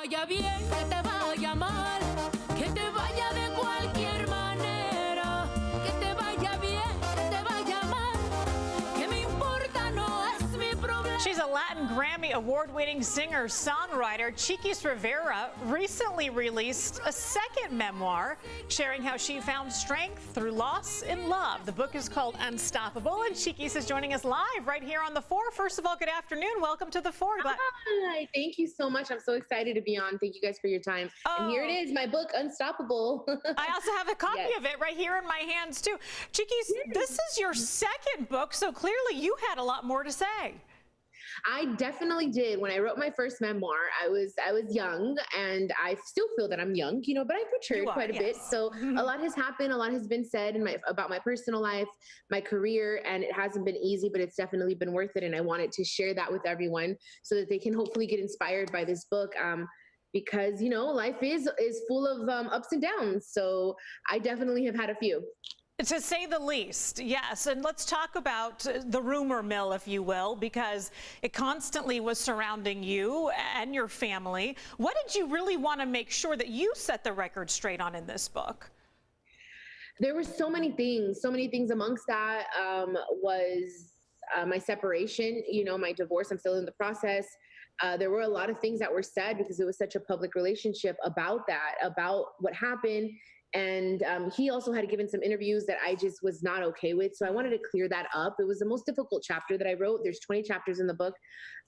vaya bien, que te vaya mal, que te vaya de cualquier manera, que te vaya bien, que te vaya mal, que me importa no es mi problema. She's a Latin Grammy award-winning singer-songwriter. Chiquis Rivera recently released a second memoir sharing how she found strength through loss in love. The book is called Unstoppable, and Chiquis is joining us live right here on The Four. First of all, good afternoon. Welcome to The Four. Hi, thank you so much. I'm so excited to be on. Thank you guys for your time. And here it is, my book, Unstoppable. I also have a copy of it right here in my hands, too. Chiquis, this is your second book, so clearly you had a lot more to say. I definitely did. When I wrote my first memoir, I was young, and I still feel that I'm young, but I've matured quite a bit. So a lot has happened, a lot has been said about my personal life, my career, and it hasn't been easy, but it's definitely been worth it. And I wanted to share that with everyone so that they can hopefully get inspired by this book. Because life is full of ups and downs. So I definitely have had a few. To say the least, yes. And let's talk about the rumor mill, if you will, because it constantly was surrounding you and your family. What did you really want to make sure that you set the record straight on in this book? There were so many things amongst that was my separation, my divorce. I'm still in the process. There were a lot of things that were said because it was such a public relationship about what happened. And he also had given some interviews that I just was not okay with. So I wanted to clear that up. It was the most difficult chapter that I wrote. There's 20 chapters in the book.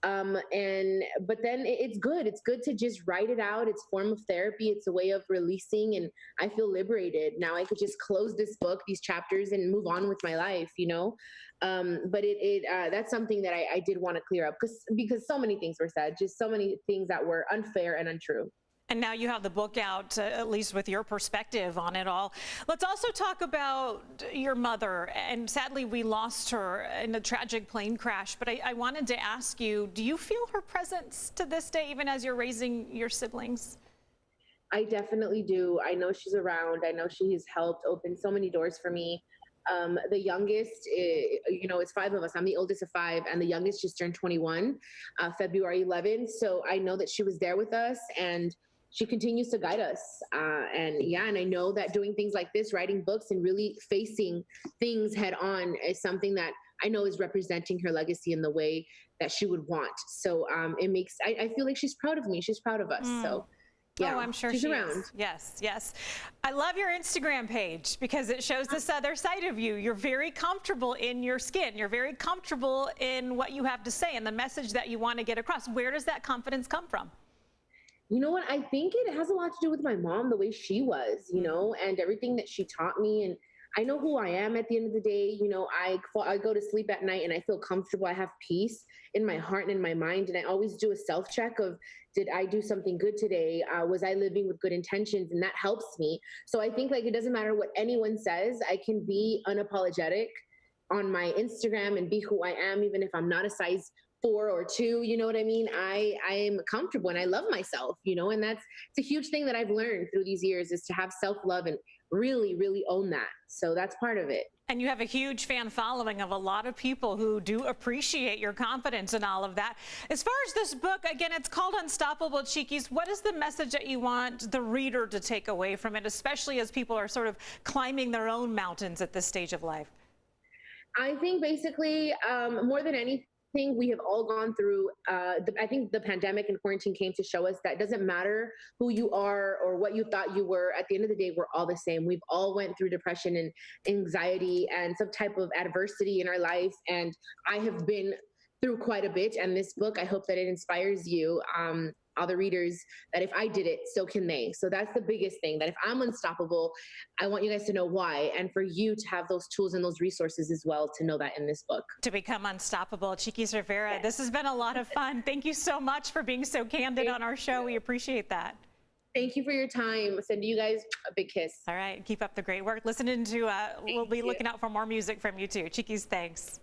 But then it's good. It's good to just write it out. It's a form of therapy. It's a way of releasing. And I feel liberated. Now I could just close this book, these chapters, and move on with my life, But that's something that I did want to clear up because so many things were said, just so many things that were unfair and untrue. And now you have the book out, at least with your perspective on it all. Let's also talk about your mother. And sadly, we lost her in a tragic plane crash. But I wanted to ask you, do you feel her presence to this day, even as you're raising your siblings? I definitely do. I know she's around. I know she has helped open so many doors for me. The youngest, it's five of us. I'm the oldest of five, and the youngest just turned 21, February 11th. So I know that she was there with us, and she continues to guide us. And I know that doing things like this, writing books and really facing things head on is something that I know is representing her legacy in the way that she would want. So I feel like she's proud of me. She's proud of us. So. Yeah, oh, I'm sure she's around. Is. Yes, yes. I love your Instagram page because it shows this other side of you. You're very comfortable in your skin. You're very comfortable in what you have to say and the message that you want to get across. Where does that confidence come from? You know what? I think it has a lot to do with my mom, the way she was, and everything that she taught me. And I know who I am at the end of the day. I go to sleep at night and I feel comfortable. I have peace in my heart and in my mind. And I always do a self-check of, did I do something good today? Was I living with good intentions? And that helps me. So I think it doesn't matter what anyone says. I can be unapologetic on my Instagram and be who I am, even if I'm not a size 4 or 2, you know what I mean? I am comfortable and I love myself, and it's a huge thing that I've learned through these years is to have self-love and really, really own that. So that's part of it. And you have a huge fan following of a lot of people who do appreciate your confidence and all of that. As far as this book, again, it's called Unstoppable, Chiquis. What is the message that you want the reader to take away from it, especially as people are sort of climbing their own mountains at this stage of life? I think basically more than anything, we have all gone through, I think the pandemic and quarantine came to show us that it doesn't matter who you are or what you thought you were. At the end of the day, we're all the same. We've all went through depression and anxiety and some type of adversity in our life. And I have been through quite a bit. And this book, I hope that it inspires you, all the readers, that if I did it, so can they. So that's the biggest thing, that if I'm unstoppable, I want you guys to know why, and for you to have those tools and those resources as well to know that in this book. To become unstoppable. Chiquis Rivera, this has been a lot of fun. Thank you so much for being so candid on our show. We appreciate that. Thank you for your time. Send you guys a big kiss. All right, keep up the great work. We'll be looking out for more music from you too. Chiquis, thanks.